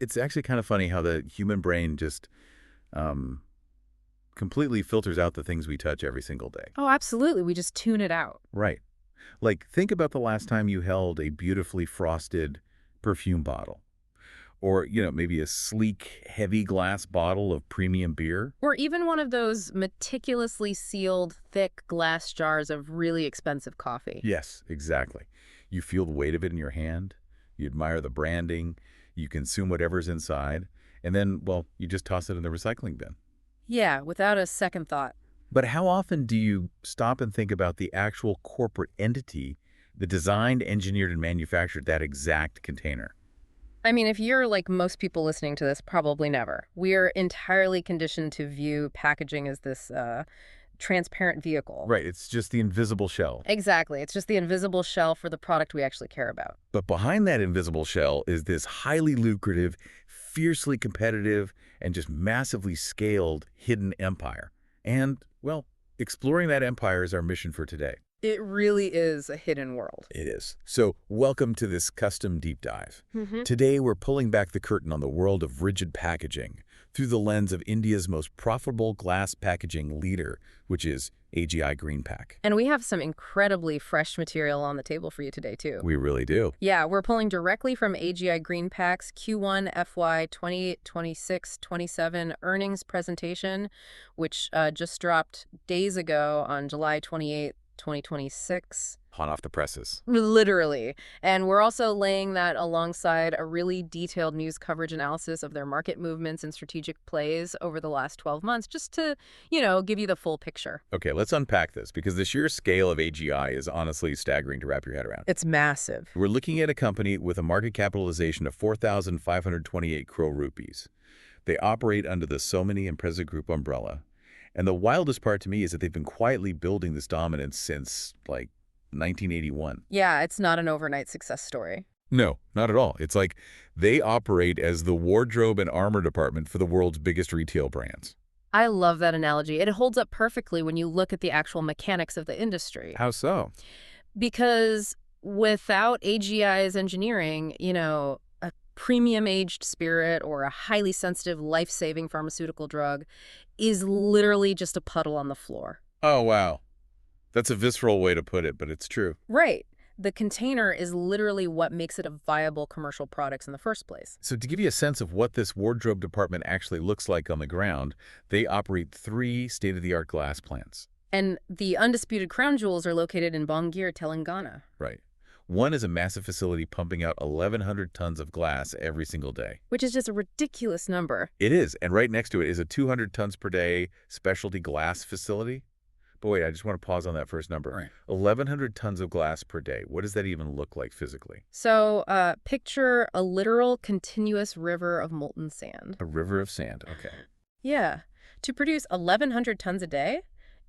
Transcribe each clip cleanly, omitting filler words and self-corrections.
It's actually kind of funny how the human brain just um, completely filters out the things we touch every single day. Oh, absolutely. We just tune it out. Right. Like, think about the last time you held a beautifully frosted perfume bottle. Or, maybe a sleek, heavy glass bottle of premium beer. Or even one of those meticulously sealed, thick glass jars of really expensive coffee. Yes, exactly. You feel the weight of it in your hand. You admire the branding. You consume whatever's inside. And then, well, you just toss it in the recycling bin. Yeah, without a second thought. But how often do you stop and think about the actual corporate entity that designed, engineered, and manufactured that exact container? I mean, if you're like most people listening to this, probably never. We're entirely conditioned to view packaging as this transparent vehicle. Right, it's just the invisible shell. Exactly. It's just the invisible shell for the product we actually care about. But behind that invisible shell is this highly lucrative, fiercely competitive, and just massively scaled hidden empire. And, well, exploring that empire is our mission for today. It really is a hidden world. It is. So, welcome to this custom deep dive. Mm-hmm. Today, we're pulling back the curtain on the world of rigid packaging through the lens of India's most profitable glass packaging leader, which is AGI Greenpac. And we have some incredibly fresh material on the table for you today, too. We really do. Yeah, we're pulling directly from AGI Greenpac's Q1 FY 2026-27 earnings presentation, which just dropped days ago on July 28th, 2026. Hot off the presses. Literally. And we're also laying that alongside a really detailed news coverage analysis of their market movements and strategic plays over the last 12 months, just to, give you the full picture. Okay, let's unpack this, because the sheer scale of AGI is honestly staggering to wrap your head around. It's massive. We're looking at a company with a market capitalization of 4,528 crore rupees. They operate under the Somani and Preza Group umbrella. And the wildest part to me is that they've been quietly building this dominance since, 1981. Yeah, it's not an overnight success story. No, not at all. It's like they operate as the wardrobe and armor department for the world's biggest retail brands. I love that analogy. It holds up perfectly when you look at the actual mechanics of the industry. How so? Because without AGI's engineering, a premium-aged spirit or a highly sensitive, life-saving pharmaceutical drug is literally just a puddle on the floor. Oh, wow. That's a visceral way to put it, but it's true. Right. The container is literally what makes it a viable commercial product in the first place. So to give you a sense of what this wardrobe department actually looks like on the ground, they operate 3 state-of-the-art glass plants. And the undisputed crown jewels are located in Bangir, Telangana. Right. One is a massive facility pumping out 1,100 tons of glass every single day. Which is just a ridiculous number. It is. And right next to it is a 200 tons per day specialty glass facility. But wait, I just want to pause on that first number. Right. 1,100 tons of glass per day. What does that even look like physically? So picture a literal continuous river of molten sand. A river of sand. Okay. Yeah. To produce 1,100 tons a day,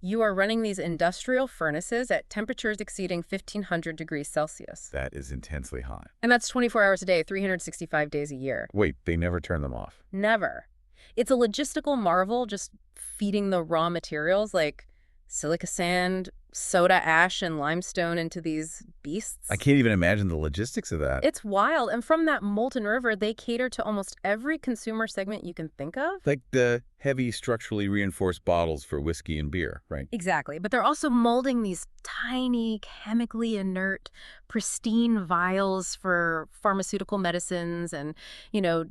you are running these industrial furnaces at temperatures exceeding 1,500 degrees Celsius. That is intensely hot. And that's 24 hours a day, 365 days a year. Wait, they never turn them off? Never. It's a logistical marvel just feeding the raw materials like silica sand, soda ash, and limestone into these beasts. I can't even imagine the logistics of that. It's wild. And from that molten river, they cater to almost every consumer segment you can think of. Like the heavy structurally reinforced bottles for whiskey and beer, right? Exactly. But they're also molding these tiny, chemically inert, pristine vials for pharmaceutical medicines and,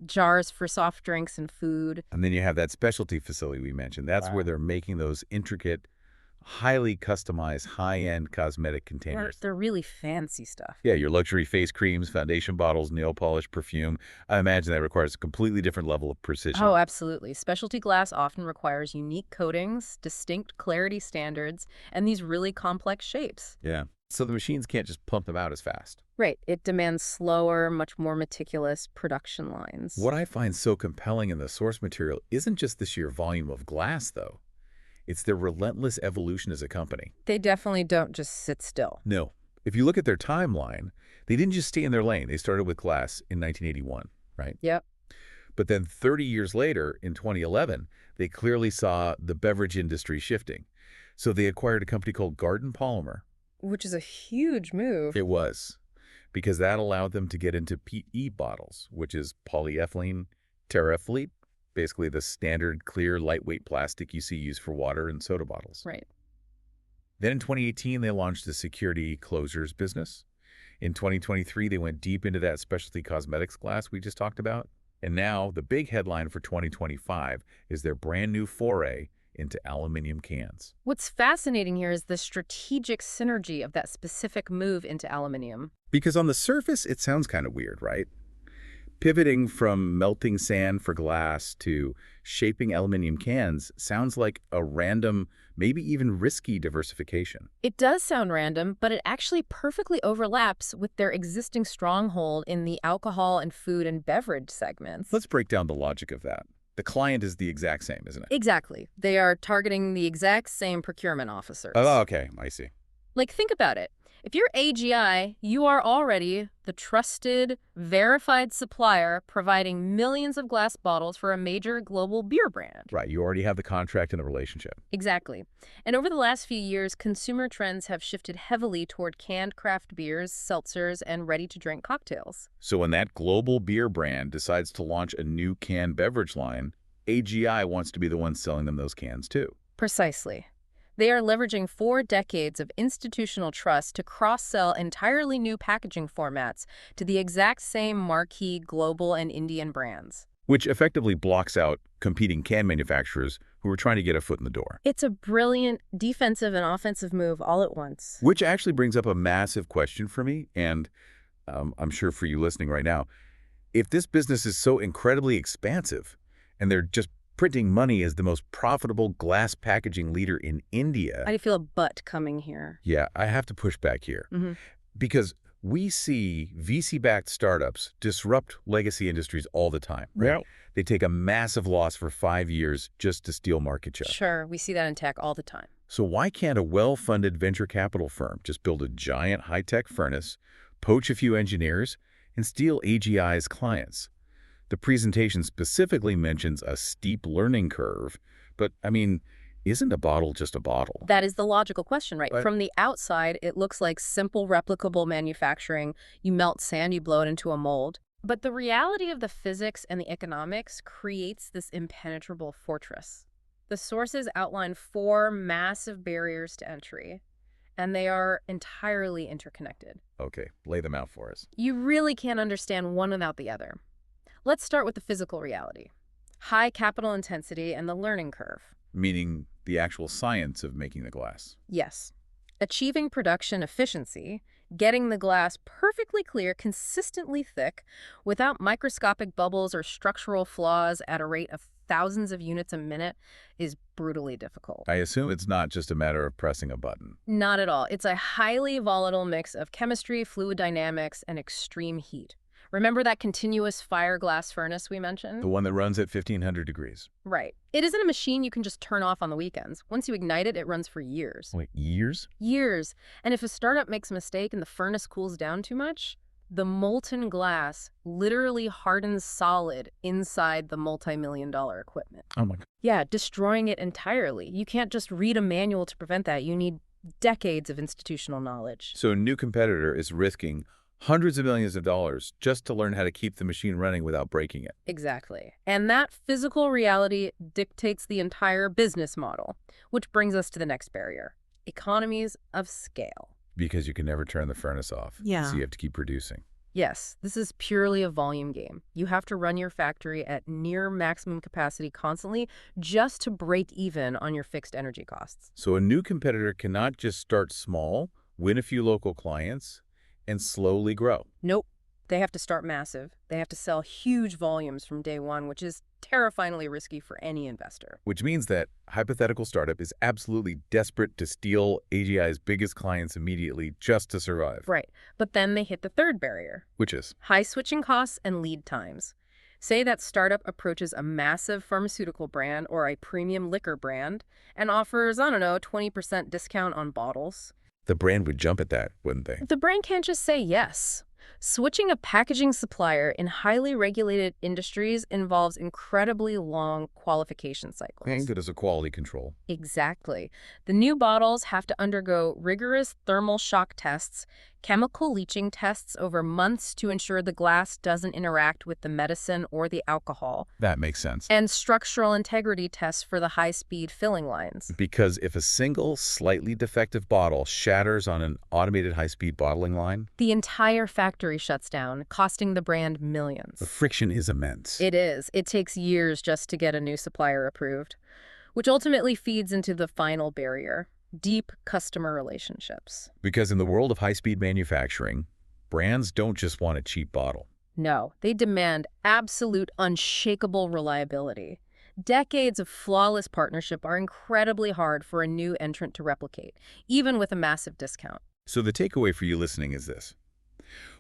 jars for soft drinks and food. And then you have that specialty facility we mentioned. That's where they're making those intricate, highly customized, high-end cosmetic containers. They're really fancy stuff. Yeah, your luxury face creams, foundation bottles, nail polish, perfume. I imagine that requires a completely different level of precision. Oh, absolutely. Specialty glass often requires unique coatings, distinct clarity standards, and these really complex shapes. Yeah. So the machines can't just pump them out as fast. Right. It demands slower, much more meticulous production lines. What I find so compelling in the source material isn't just the sheer volume of glass, though. It's their relentless evolution as a company. They definitely don't just sit still. No. If you look at their timeline, they didn't just stay in their lane. They started with glass in 1981, right? Yep. But then 30 years later, in 2011, they clearly saw the beverage industry shifting. So they acquired a company called Garden Polymer. Which is a huge move. It was. because that allowed them to get into PE bottles, which is polyethylene terephthalate, basically the standard clear, lightweight plastic you see used for water and soda bottles. Right. Then in 2018, they launched the security closures business. In 2023, they went deep into that specialty cosmetics glass we just talked about. And now the big headline for 2025 is their brand new foray into aluminum cans. What's fascinating here is the strategic synergy of that specific move into aluminum. Because on the surface, it sounds kind of weird, right? Pivoting from melting sand for glass to shaping aluminum cans sounds like a random, maybe even risky diversification. It does sound random, but it actually perfectly overlaps with their existing stronghold in the alcohol and food and beverage segments. Let's break down the logic of that. The client is the exact same, isn't it? Exactly. They are targeting the exact same procurement officers. Oh, okay. I see. Like, think about it. If you're AGI, you are already the trusted, verified supplier providing millions of glass bottles for a major global beer brand. Right. You already have the contract and the relationship. Exactly. And over the last few years, consumer trends have shifted heavily toward canned craft beers, seltzers, and ready-to-drink cocktails. So when that global beer brand decides to launch a new canned beverage line, AGI wants to be the one selling them those cans too. Precisely. They are leveraging 4 decades of institutional trust to cross-sell entirely new packaging formats to the exact same marquee global and Indian brands. Which effectively blocks out competing can manufacturers who are trying to get a foot in the door. It's a brilliant defensive and offensive move all at once. Which actually brings up a massive question for me, and I'm sure for you listening right now. If this business is so incredibly expansive, and they're just printing money as the most profitable glass packaging leader in India. I feel a but coming here. Yeah, I have to push back here. Because we see VC-backed startups disrupt legacy industries all the time. Right? Yeah. They take a massive loss for 5 years just to steal market share. Sure, we see that in tech all the time. So why can't a well-funded venture capital firm just build a giant high-tech furnace, poach a few engineers, and steal AGI's clients? The presentation specifically mentions a steep learning curve, but, I mean, isn't a bottle just a bottle? That is the logical question, right? But From the outside, it looks like simple, replicable manufacturing. You melt sand, you blow it into a mold. But the reality of the physics and the economics creates this impenetrable fortress. The sources outline 4 massive barriers to entry, and they are entirely interconnected. Okay, lay them out for us. You really can't understand one without the other. Let's start with the physical reality. High capital intensity and the learning curve. Meaning the actual science of making the glass. Yes. Achieving production efficiency, getting the glass perfectly clear, consistently thick, without microscopic bubbles or structural flaws at a rate of thousands of units a minute is brutally difficult. I assume it's not just a matter of pressing a button. Not at all. It's a highly volatile mix of chemistry, fluid dynamics, and extreme heat. Remember that continuous fire glass furnace we mentioned? The one that runs at 1,500 degrees. Right. It isn't a machine you can just turn off on the weekends. Once you ignite it, it runs for years. Wait, years? Years. And if a startup makes a mistake and the furnace cools down too much, the molten glass literally hardens solid inside the multi-million-dollar equipment. Oh my God. Yeah, destroying it entirely. You can't just read a manual to prevent that. You need decades of institutional knowledge. So a new competitor is risking hundreds of millions of dollars just to learn how to keep the machine running without breaking it. Exactly. And that physical reality dictates the entire business model, which brings us to the next barrier: economies of scale. Because you can never turn the furnace off. Yeah. So you have to keep producing. Yes, this is purely a volume game. You have to run your factory at near maximum capacity constantly just to break even on your fixed energy costs. So a new competitor cannot just start small, win a few local clients, and slowly grow. Nope. They have to start massive. They have to sell huge volumes from day one, which is terrifyingly risky for any investor. Which means that hypothetical startup is absolutely desperate to steal AGI's biggest clients immediately just to survive. Right. But then they hit the third barrier: Which is? high switching costs and lead times. Say that startup approaches a massive pharmaceutical brand or a premium liquor brand and offers, 20% discount on bottles. The brand would jump at that, wouldn't they? The brand can't just say yes. Switching a packaging supplier in highly regulated industries involves incredibly long qualification cycles. And good as a quality control. Exactly. The new bottles have to undergo rigorous thermal shock tests, chemical leaching tests over months to ensure the glass doesn't interact with the medicine or the alcohol, That makes sense. and structural integrity tests for the high-speed filling lines. Because if a single, slightly defective bottle shatters on an automated high-speed bottling line, The entire factory shuts down, costing the brand millions. the friction is immense. It is. It takes years just to get a new supplier approved, which ultimately feeds into the final barrier: deep customer relationships. Because in the world of high-speed manufacturing, brands don't just want a cheap bottle. No, they demand absolute, unshakable reliability. Decades of flawless partnership are incredibly hard for a new entrant to replicate, even with a massive discount. So the takeaway for you listening is this.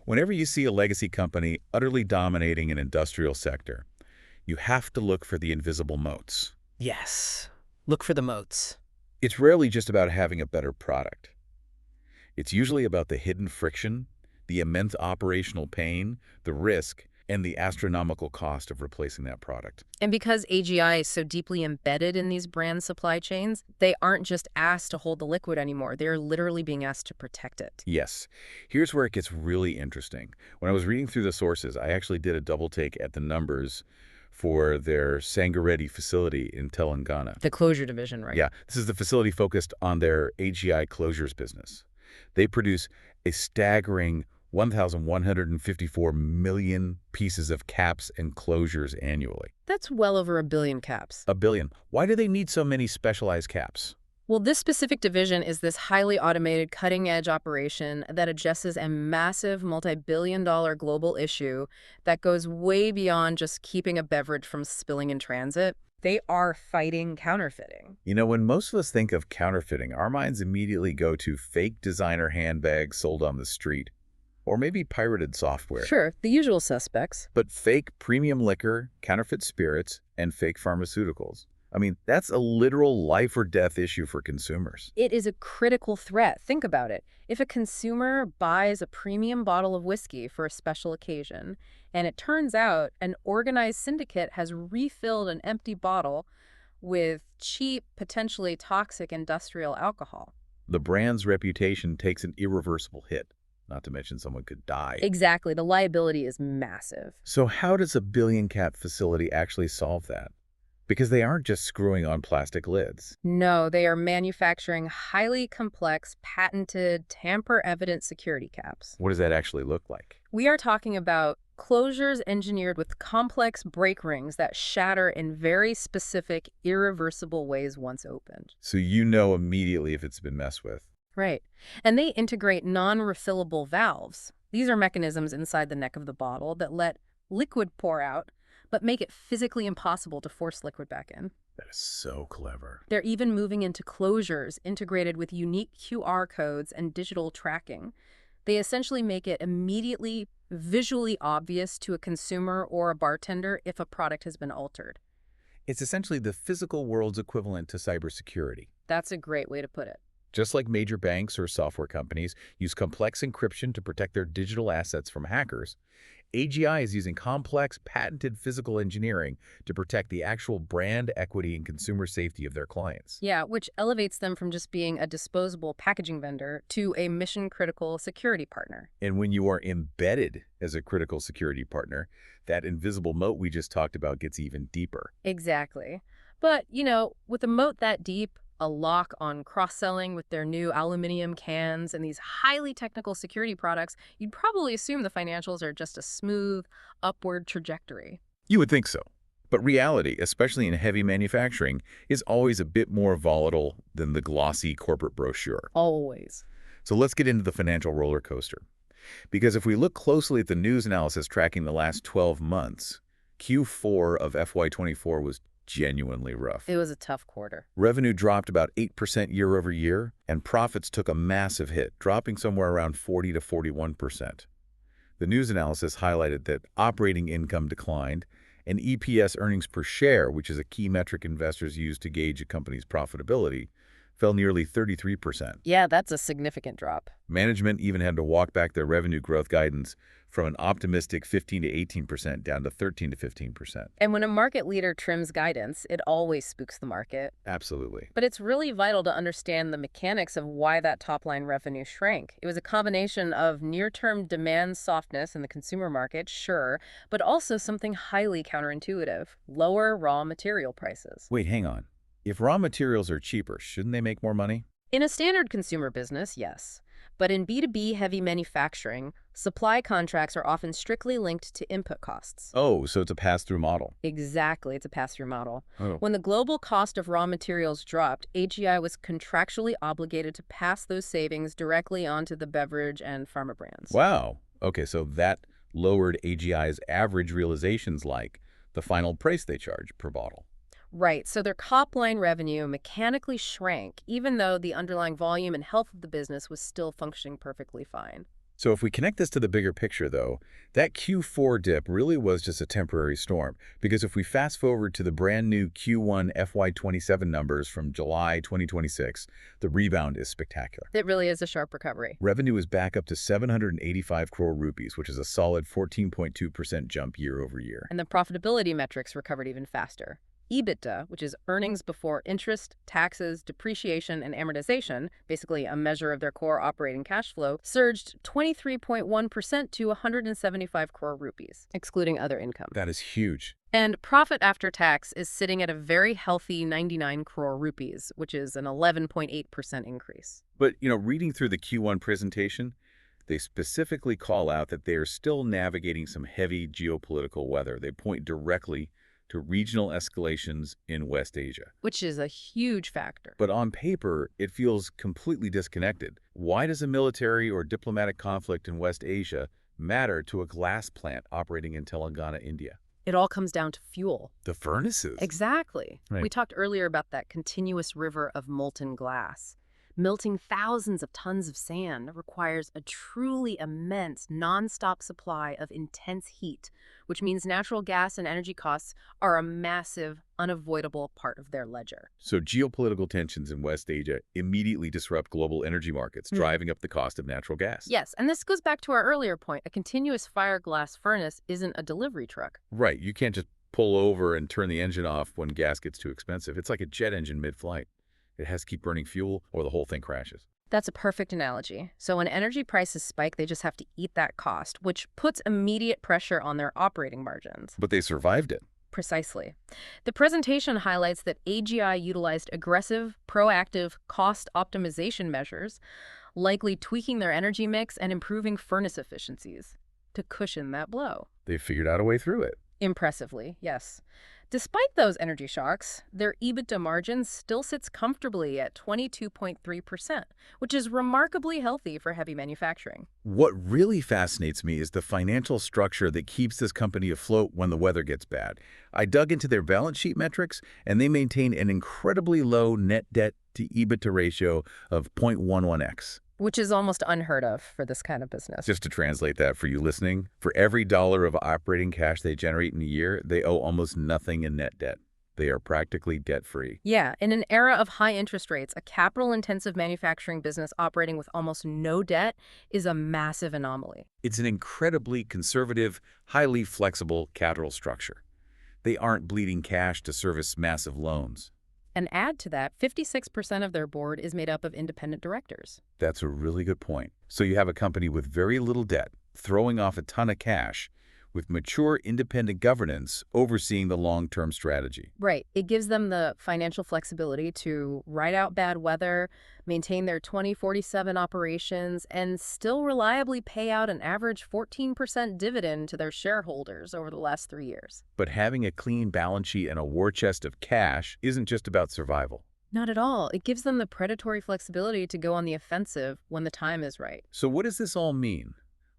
Whenever you see a legacy company utterly dominating an industrial sector, you have to look for the invisible moats. Yes. Look for the moats. It's rarely just about having a better product. It's usually about the hidden friction, the immense operational pain, the risk, and the astronomical cost of replacing that product. And because AGI is so deeply embedded in these brand supply chains, they aren't just asked to hold the liquid anymore. They're literally being asked to protect it. Yes. Here's where it gets really interesting. When I was reading through the sources, I actually did a double take at the numbers for their Sangareddy facility in Telangana. The closure division, right? Yeah, this is the facility focused on their AGI closures business. They produce a staggering 1,154 million pieces of caps and closures annually. That's well over 1 billion caps. A billion. Why do they need so many specialized caps? Well, this specific division is this highly automated, cutting-edge operation that addresses a massive multi-billion-dollar global issue that goes way beyond just keeping a beverage from spilling in transit. They are fighting counterfeiting. You know, when most of us think of counterfeiting, our minds immediately go to fake designer handbags sold on the street, or maybe pirated software. Sure, the usual suspects. But fake premium liquor, counterfeit spirits, and fake pharmaceuticals. I mean, that's a literal life or death issue for consumers. It is a critical threat. Think about it. If a consumer buys a premium bottle of whiskey for a special occasion, and it turns out an organized syndicate has refilled an empty bottle with cheap, potentially toxic industrial alcohol. The brand's reputation takes an irreversible hit, not to mention someone could die. Exactly. The liability is massive. So how does a billion-cap facility actually solve that? Because they aren't just screwing on plastic lids. No, they are manufacturing highly complex, patented, tamper-evident security caps. What does that actually look like? We are talking about closures engineered with complex break rings that shatter in very specific, irreversible ways once opened. So you know immediately if it's been messed with. Right. And they integrate non-refillable valves. These are mechanisms inside the neck of the bottle that let liquid pour out, but make it physically impossible to force liquid back in. That is so clever. They're even moving into closures integrated with unique QR codes and digital tracking. They essentially make it immediately visually obvious to a consumer or a bartender if a product has been altered. It's essentially the physical world's equivalent to cybersecurity. That's a great way to put it. Just like major banks or software companies use complex encryption to protect their digital assets from hackers, AGI is using complex, patented physical engineering to protect the actual brand equity and consumer safety of their clients. Yeah, which elevates them from just being a disposable packaging vendor to a mission-critical security partner. And when you are embedded as a critical security partner, that invisible moat we just talked about gets even deeper. Exactly. But, with a moat that deep, a lock on cross-selling with their new aluminum cans and these highly technical security products, you'd probably assume the financials are just a smooth, upward trajectory. You would think so. But reality, especially in heavy manufacturing, is always a bit more volatile than the glossy corporate brochure. Always. So let's get into the financial roller coaster. Because if we look closely at the news analysis tracking the last 12 months, Q4 of FY24 was genuinely rough. It was a tough quarter. Revenue dropped about 8% year over year, and profits took a massive hit, dropping somewhere around 40 to 41%. The news analysis highlighted that operating income declined, and EPS, earnings per share, which is a key metric investors use to gauge a company's profitability, fell nearly 33%. Yeah, that's a significant drop. Management even had to walk back their revenue growth guidance from an optimistic 15 to 18% down to 13 to 15%. And when a market leader trims guidance, it always spooks the market. Absolutely. But it's really vital to understand the mechanics of why that top-line revenue shrank. It was a combination of near-term demand softness in the consumer market, sure, but also something highly counterintuitive: lower raw material prices. Wait, hang on. If raw materials are cheaper, shouldn't they make more money? In a standard consumer business, yes. But in B2B heavy manufacturing, supply contracts are often strictly linked to input costs. Oh, so it's a pass-through model. Exactly, it's a pass-through model. Oh. When the global cost of raw materials dropped, AGI was contractually obligated to pass those savings directly onto the beverage and pharma brands. Wow. Okay, so that lowered AGI's average realizations, like the final price they charge per bottle. Right, so their top-line revenue mechanically shrank, even though the underlying volume and health of the business was still functioning perfectly fine. So if we connect this to the bigger picture, though, that Q4 dip really was just a temporary storm. Because if we fast forward to the brand new Q1 FY27 numbers from July 2026, the rebound is spectacular. It really is a sharp recovery. Revenue is back up to 785 crore rupees, which is a solid 14.2% jump year over year. And the profitability metrics recovered even faster. EBITDA, which is earnings before interest, taxes, depreciation, and amortization, basically a measure of their core operating cash flow, surged 23.1% to 175 crore rupees, excluding other income. That is huge. And profit after tax is sitting at a very healthy 99 crore rupees, which is an 11.8% increase. But, reading through the Q1 presentation, they specifically call out that they are still navigating some heavy geopolitical weather. They point directly to regional escalations in West Asia. Which is a huge factor. But on paper, it feels completely disconnected. Why does a military or diplomatic conflict in West Asia matter to a glass plant operating in Telangana, India? It all comes down to fuel. The furnaces. Exactly. Right. We talked earlier about that continuous river of molten glass. Melting thousands of tons of sand requires a truly immense, non-stop supply of intense heat, which means natural gas and energy costs are a massive, unavoidable part of their ledger. So geopolitical tensions in West Asia immediately disrupt global energy markets, driving up the cost of natural gas. Yes, and this goes back to our earlier point. A continuous fire glass furnace isn't a delivery truck. Right. You can't just pull over and turn the engine off when gas gets too expensive. It's like a jet engine mid-flight. It has to keep burning fuel or the whole thing crashes. That's a perfect analogy. So when energy prices spike, they just have to eat that cost, which puts immediate pressure on their operating margins. But they survived it. Precisely. The presentation highlights that AGI utilized aggressive, proactive cost optimization measures, likely tweaking their energy mix and improving furnace efficiencies to cushion that blow. They figured out a way through it. Impressively, yes. Despite those energy shocks, their EBITDA margin still sits comfortably at 22.3%, which is remarkably healthy for heavy manufacturing. What really fascinates me is the financial structure that keeps this company afloat when the weather gets bad. I dug into their balance sheet metrics, and they maintain an incredibly low net debt to EBITDA ratio of 0.11x. Which is almost unheard of for this kind of business. Just to translate that for you listening, for every dollar of operating cash they generate in a year, they owe almost nothing in net debt. They are practically debt-free. Yeah, in an era of high interest rates, a capital-intensive manufacturing business operating with almost no debt is a massive anomaly. It's an incredibly conservative, highly flexible capital structure. They aren't bleeding cash to service massive loans. And add to that, 56% of their board is made up of independent directors. That's a really good point. So you have a company with very little debt, throwing off a ton of cash, with mature independent governance overseeing the long-term strategy. Right. It gives them the financial flexibility to ride out bad weather, maintain their 2047 operations, and still reliably pay out an average 14% dividend to their shareholders over the last 3 years. But having a clean balance sheet and a war chest of cash isn't just about survival. Not at all. It gives them the predatory flexibility to go on the offensive when the time is right. So what does this all mean?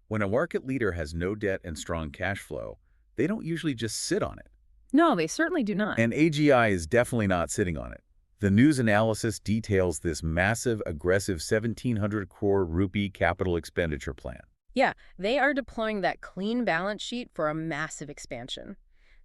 When a market leader has no debt and strong cash flow, they don't usually just sit on it. No, they certainly do not. And AGI is definitely not sitting on it. The news analysis details this massive, aggressive 1,700 crore rupee capital expenditure plan. Yeah, they are deploying that clean balance sheet for a massive expansion.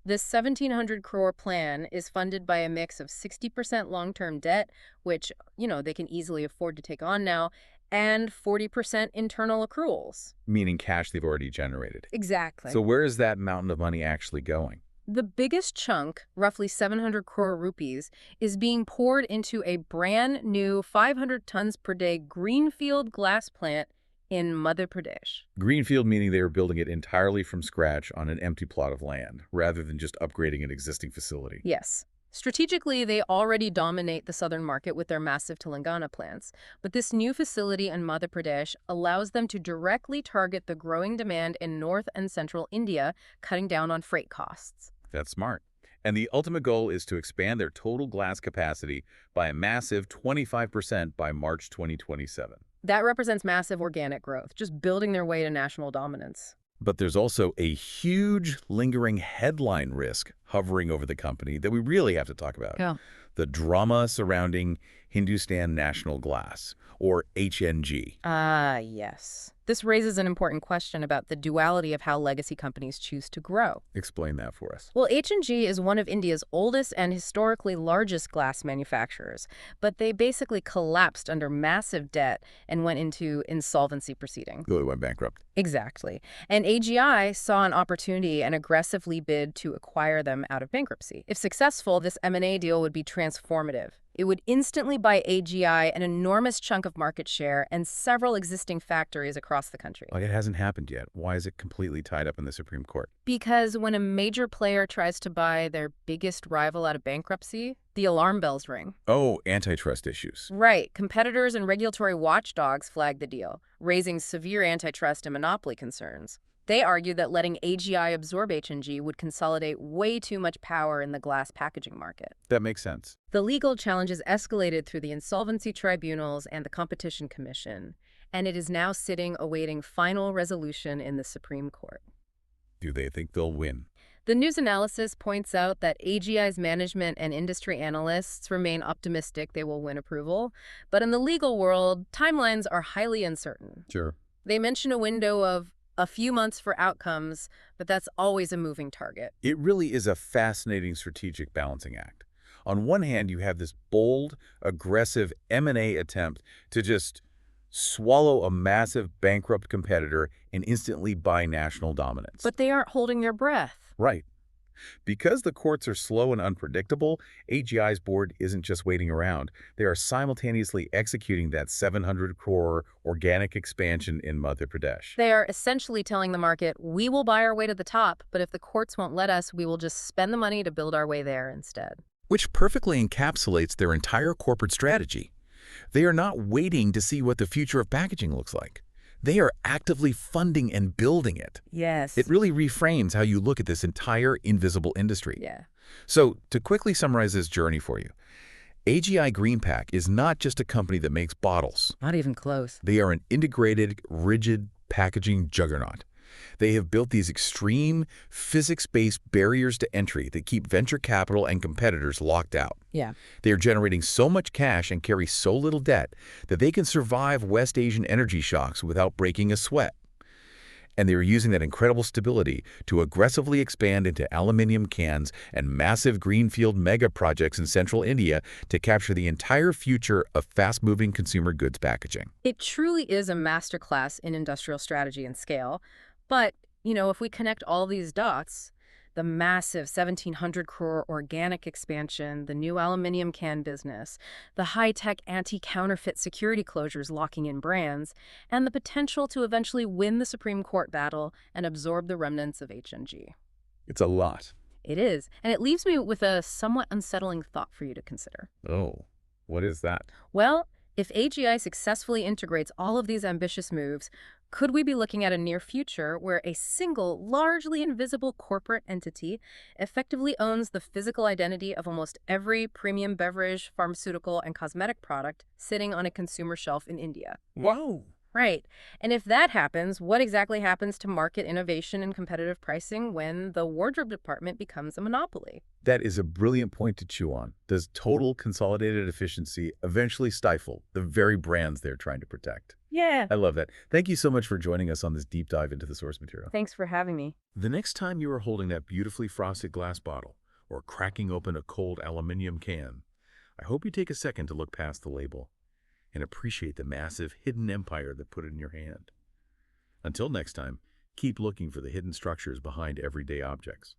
This 1,700 crore plan is funded by a mix of 60% long-term debt, which, they can easily afford to take on now, and 40% internal accruals. Meaning cash they've already generated. Exactly. So where is that mountain of money actually going? The biggest chunk, roughly 700 crore rupees, is being poured into a brand new 500 tons per day greenfield glass plant in Madhya Pradesh. Greenfield meaning they are building it entirely from scratch on an empty plot of land, rather than just upgrading an existing facility. Yes. Strategically, they already dominate the southern market with their massive Telangana plants, but this new facility in Madhya Pradesh allows them to directly target the growing demand in north and central India, cutting down on freight costs. That's smart. And the ultimate goal is to expand their total glass capacity by a massive 25% by March 2027. That represents massive organic growth, just building their way to national dominance. But there's also a huge lingering headline risk hovering over the company that we really have to talk about. Yeah. The drama surrounding Hindustan National Glass, or HNG. Yes. This raises an important question about the duality of how legacy companies choose to grow. Explain that for us. Well, H&G is one of India's oldest and historically largest glass manufacturers, but they basically collapsed under massive debt and went into insolvency proceedings. They went bankrupt. Exactly. And AGI saw an opportunity and aggressively bid to acquire them out of bankruptcy. If successful, this M&A deal would be transformative. It would instantly buy AGI an enormous chunk of market share and several existing factories across the country. Like, it hasn't happened yet. Why is it completely tied up in the Supreme Court? Because when a major player tries to buy their biggest rival out of bankruptcy, the alarm bells ring. Oh, antitrust issues. Right. Competitors and regulatory watchdogs flagged the deal, raising severe antitrust and monopoly concerns. They argue that letting AGI absorb H&G would consolidate way too much power in the glass packaging market. That makes sense. The legal challenges escalated through the insolvency tribunals and the Competition Commission, and it is now sitting awaiting final resolution in the Supreme Court. Do they think they'll win? The news analysis points out that AGI's management and industry analysts remain optimistic they will win approval, but in the legal world, timelines are highly uncertain. Sure. They mention a window of a few months for outcomes, but that's always a moving target. It really is a fascinating strategic balancing act. On one hand, you have this bold, aggressive M&A attempt to just swallow a massive bankrupt competitor and instantly buy national dominance. But they aren't holding their breath. Right. Because the courts are slow and unpredictable, AGI's board isn't just waiting around. They are simultaneously executing that 700 crore organic expansion in Madhya Pradesh. They are essentially telling the market, we will buy our way to the top, but if the courts won't let us, we will just spend the money to build our way there instead. Which perfectly encapsulates their entire corporate strategy. They are not waiting to see what the future of packaging looks like. They are actively funding and building it. Yes. It really reframes how you look at this entire invisible industry. Yeah. So, to quickly summarize this journey for you, AGI Greenpac is not just a company that makes bottles. Not even close. They are an integrated, rigid packaging juggernaut. They have built these extreme, physics-based barriers to entry that keep venture capital and competitors locked out. Yeah. They are generating so much cash and carry so little debt that they can survive West Asian energy shocks without breaking a sweat. And they are using that incredible stability to aggressively expand into aluminum cans and massive greenfield mega projects in central India to capture the entire future of fast-moving consumer goods packaging. It truly is a masterclass in industrial strategy and scale. But, if we connect all these dots, the massive 1,700 crore organic expansion, the new aluminum can business, the high-tech anti-counterfeit security closures locking in brands, and the potential to eventually win the Supreme Court battle and absorb the remnants of H&G. It's a lot. It is. And it leaves me with a somewhat unsettling thought for you to consider. Oh, what is that? Well, if AGI successfully integrates all of these ambitious moves, could we be looking at a near future where a single, largely invisible corporate entity effectively owns the physical identity of almost every premium beverage, pharmaceutical, and cosmetic product sitting on a consumer shelf in India? Wow. Right. And if that happens, what exactly happens to market innovation and competitive pricing when the wardrobe department becomes a monopoly? That is a brilliant point to chew on. Does total consolidated efficiency eventually stifle the very brands they're trying to protect? Yeah. I love that. Thank you so much for joining us on this deep dive into the source material. Thanks for having me. The next time you are holding that beautifully frosted glass bottle or cracking open a cold aluminum can, I hope you take a second to look past the label and appreciate the massive hidden empire that put it in your hand. Until next time, keep looking for the hidden structures behind everyday objects.